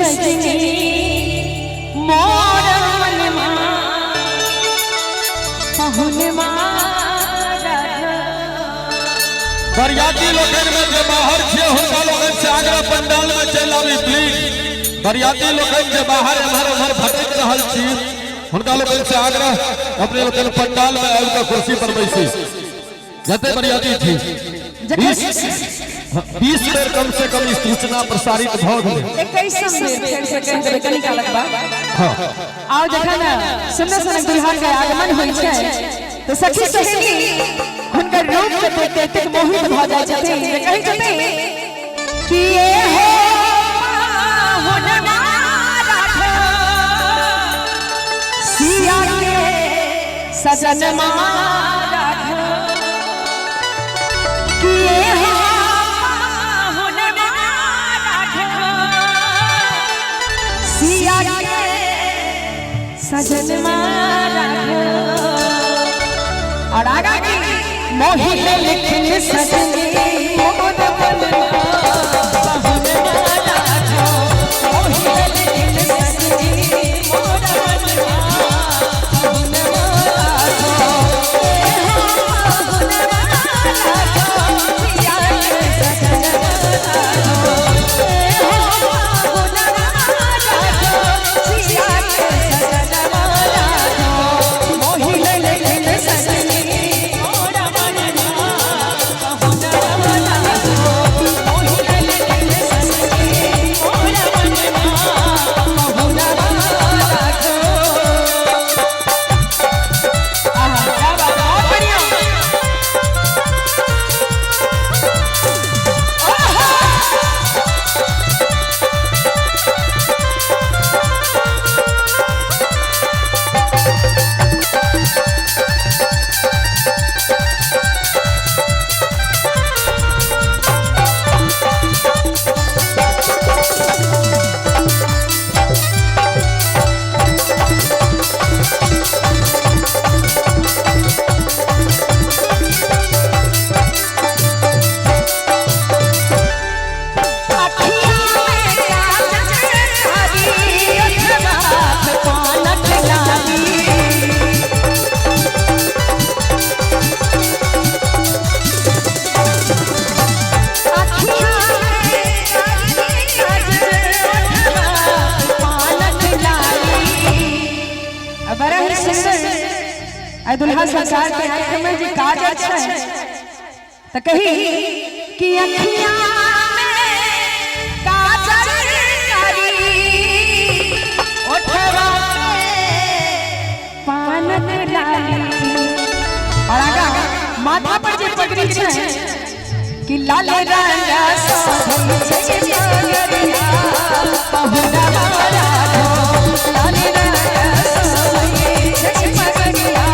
सजनी मोर मनवा पहुनवा बरियाती लोगन में जो बाहर छे हुनका लोगन से आगरा पंडाल में चल आवी प्लीज। बरियाती लोगन जो बाहर इधर भटक रहल छी हुनका लोगन से आगरा अपने लोगन पंडाल में आवे का कुर्सी पर बैसी। जते बरियाती थी 20 बेर कम से कम इस सूचना प्रसारित भ गेल। 21 बेर सेकंड के कनिका लगबा। हां आओ देखा ना सुंदर सन दुल्हन के आगमन होई छै तो सखी सहेली उनका रूप से देखते तक मोहित भ जाय छथिन। कहि छथिन कि ये हो हुनवा राखो सिया के सजनमा राखो कि ये हो हुनवा राखो सिया के सजनमा राखो। और आगा की मोहित लिखन सजनी मोर मनवा पहुनवा राखो मोहित लिखन सजनी मोर मनवा पहुनवा राखो पहुनवा राखो सिया के सजनवा राखो पहुनवा राखो सिया के सजनवा राखो मोहित लिखन सजनी दुल्हा संसार के आंख में जी काजल छै त कही कि अखियां में काजल करी ओठवा पानक लाली। और आगा माथा पर जे पगड़ी छै कि लाल रंगा सोहई छै मगरिया पहुनवा राखो लाल रंगा सोहई छै मगरिया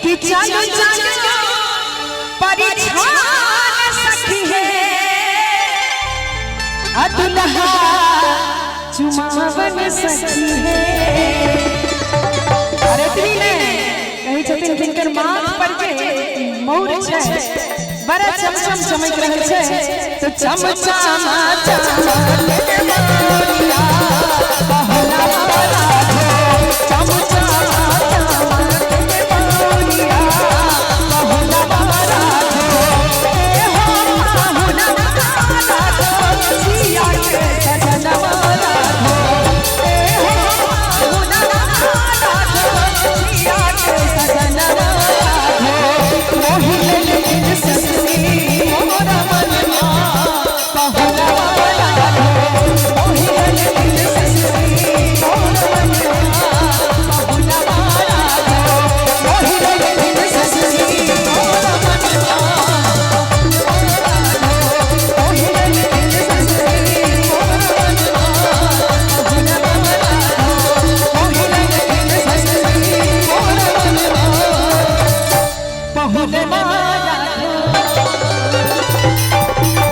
कि चलो चलो परिछान सखी है दुल्हा चुमावन सखी है। अरे त्री ने कही छथिन जिनकर माथ पर के मोर छै बड़ा चमचम चमक रहल छै तो चमचमा चमक के मोरिया पहुनवा राखो चमचमा मोहित बहुले माया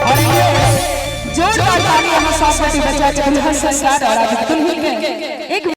और ये जोरदार ताली हम सब बचा के दुल्हन संस्कार और आज दुल्हन के एक